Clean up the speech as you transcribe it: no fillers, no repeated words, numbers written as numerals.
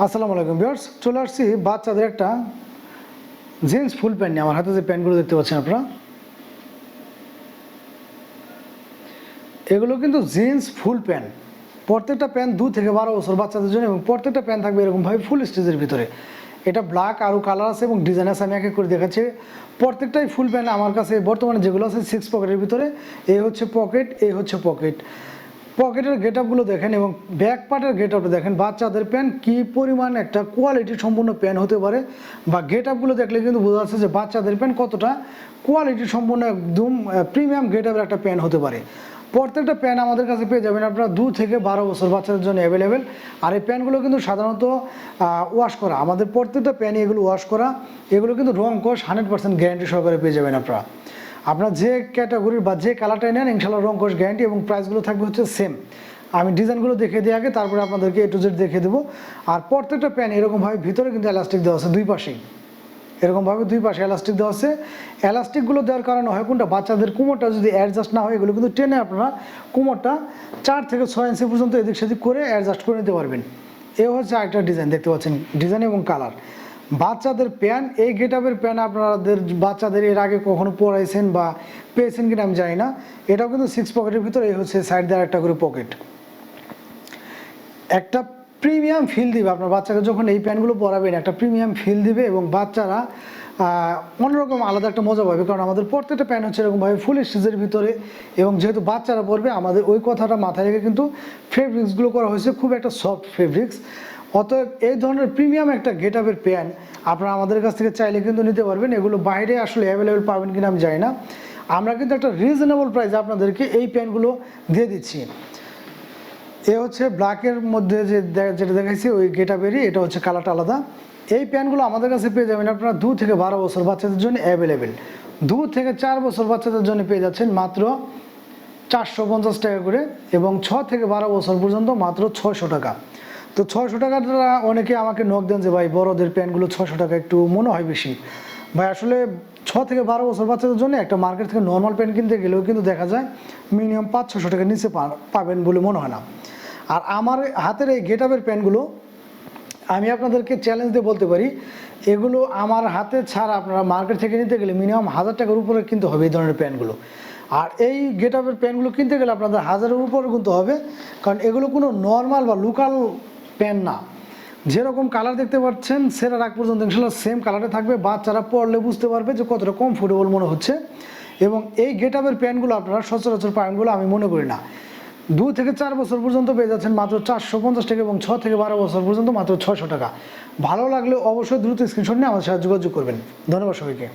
আসসালামু আলাইকুম ভিউয়ার্স, চলে আসছি বাচ্চাদের একটা জিন্স ফুল প্যান্ট নিয়ে। আমার হাতে যে প্যান্টগুলো দেখতে পাচ্ছেন আপনারা, এগুলো কিন্তু জিন্স ফুল প্যান্ট। প্রত্যেকটা প্যান্ট 2 থেকে 12 বছর বাচ্চাদের জন্য, এবং প্রত্যেকটা প্যান্ট থাকবে এরকমভাবে ফুল স্টিচের ভিতরে। এটা ব্ল্যাক আরও কালার আছে এবং ডিজাইন আছে, আমি এক এক করে দেখাচ্ছি। প্রত্যেকটাই ফুল প্যান্ট আমার কাছে বর্তমানে যেগুলো আছে 6 পকেটের ভিতরে। এই হচ্ছে পকেট, এই হচ্ছে পকেট। পকেটের গেট আপগুলো দেখেন এবং ব্যাক পার্টের গেট আপটা দেখেন। বাচ্চাদের প্যান্ট কী পরিমাণ একটা কোয়ালিটি সম্পূর্ণ প্যান্ট হতে পারে, বা গেট আপগুলো দেখলে কিন্তু বোঝা যাচ্ছে যে বাচ্চাদের প্যান্ট কতটা কোয়ালিটি সম্পূর্ণ একদম প্রিমিয়াম গেট আপের একটা প্যান্ট হতে পারে। প্রত্যেকটা প্যান্ট আমাদের কাছে পেয়ে যাবেন আপনারা 2 থেকে 12 বছর বাচ্চাদের জন্য অ্যাভেলেবেল। আর এই প্যান্টগুলো কিন্তু সাধারণত ওয়াশ করা, আমাদের প্রত্যেকটা প্যান্টই এগুলো ওয়াশ করা। এগুলো কিন্তু রং কোশ 100% গ্যারান্টি সহকারে পেয়ে যাবেন আপনারা। আপনার যে ক্যাটাগরির বা যে কালারটাই নেন ইনশাল্লাহ রং কোশ গ্যারান্টি, এবং প্রাইসগুলো থাকবে হচ্ছে সেম। আমি ডিজাইনগুলো দেখে দিয়ে আগে তারপরে আপনাদেরকে A to Z দেখে দেবো। আর প্রত্যেকটা প্যান্ট এরকমভাবে ভিতরে কিন্তু এলাস্টিক দেওয়া আছে দুই পাশেই, এরকমভাবে দুই পাশে এলাস্টিক দেওয়া আছে। এলাস্টিকগুলো দেওয়ার কারণে হয় কোনটা, বাচ্চাদের কোমরটা যদি অ্যাডজাস্ট না হয়, এগুলো কিন্তু টেনে আপনারা কোমরটা 4 থেকে 6 ইঞ্চি পর্যন্ত এদিক সেদিক করে অ্যাডজাস্ট করে নিতে পারবেন। এ হচ্ছে আরেকটা ডিজাইন, দেখতে পাচ্ছেন ডিজাইন এবং কালার। বাচ্চাদের প্যান্ট, এই গেট আপের প্যান্ট আপনাদের বাচ্চাদের এর আগে কখনো পরাইছেন বা পেয়েছেন কিনা আমি জানি না। এটাও কিন্তু 6 পকেটের ভিতরে, এই হচ্ছে সাইড দিয়ে একটা করে পকেট। একটা প্রিমিয়াম ফিল দিবে আপনার বাচ্চাকে যখন এই প্যান্টগুলো পরাবেন, একটা প্রিমিয়াম ফিল দিবে এবং বাচ্চারা অন্যরকম আলাদা একটা মজা পাবে। কারণ আমাদের প্রত্যেকটা প্যান্ট হচ্ছে এরকমভাবে ফুল স্টিচের ভিতরে, এবং যেহেতু বাচ্চারা পরবে আমাদের ওই কথাটা মাথায় রেখে কিন্তু ফেব্রিক্সগুলো করা হয়েছে খুব একটা সফট ফেব্রিক্স। অতএব এই ধরনের প্রিমিয়াম একটা গেট আপের প্যান্ট আপনারা আমাদের কাছ থেকে চাইলে কিন্তু নিতে পারবেন। এগুলো বাইরে আসলে অ্যাভেলেবেল পাবেন কিনা আমি জানি না। আমরা কিন্তু একটা রিজনেবল প্রাইসে আপনাদেরকে এই প্যান্টগুলো দিয়ে দিচ্ছি। এ হচ্ছে ব্ল্যাকের মধ্যে যেটা দেখাইছি ওই গেট আপেরই, এটা হচ্ছে কালারটা আলাদা। এই প্যান্টগুলো আমাদের কাছে পেয়ে যাবেন আপনারা 2 থেকে 12 বছর বাচ্চাদের জন্য অ্যাভেলেবেল। 2 থেকে 4 বছর বাচ্চাদের জন্য পেয়ে যাচ্ছেন মাত্র 450 টাকা করে, এবং 6 থেকে 12 বছর পর্যন্ত মাত্র 600 টাকা। তো 600 টাকাটা অনেকে আমাকে নক দেন যে ভাই বড়দের প্যান্টগুলো 600 টাকা একটু মনে হয় বেশি। ভাই আসলে 6 থেকে 12 বছর বাচ্চাদের জন্য একটা মার্কেট থেকে নর্মাল প্যান্ট কিনতে গেলেও কিন্তু দেখা যায় মিনিমাম 500-600 টাকার নিচে পাবেন বলে মনে হয় না। আর আমার হাতের এই গেট আপের প্যান্টগুলো আমি আপনাদেরকে চ্যালেঞ্জ দিয়ে বলতে পারি, এগুলো আমার হাতে ছাড়া আপনারা মার্কেট থেকে নিতে গেলে মিনিমাম 1000 টাকার উপরে কিনতে হবে এই ধরনের প্যান্টগুলো। আর এই গেট আপের প্যান্টগুলো কিনতে গেলে আপনাদের 1000-এর উপরে কিনতে হবে, কারণ এগুলো কোনো নর্মাল বা লোকাল প্যান্ট না। যেরকম কালার দেখতে পাচ্ছেন সেটার আগ পর্যন্ত ইনশাল্লাহ সেম কালারে থাকবে। বাচ্চারা পরলে বুঝতে পারবে যে কতটা কমফোর্টেবল মনে হচ্ছে। এবং এই গেট আপের প্যান্টগুলো আপনারা সচরাচর পাবেন বলে আমি মনে করি না। 2 থেকে 4 বছর পর্যন্ত পেয়ে যাচ্ছেন মাত্র 450 টাকা, এবং 6 থেকে 12 বছর পর্যন্ত মাত্র 600 টাকা। ভালো লাগলে অবশ্যই দ্রুত স্ক্রিনশট নিয়ে আমাদের সাথে যোগাযোগ করবেন। ধন্যবাদ সবাইকে।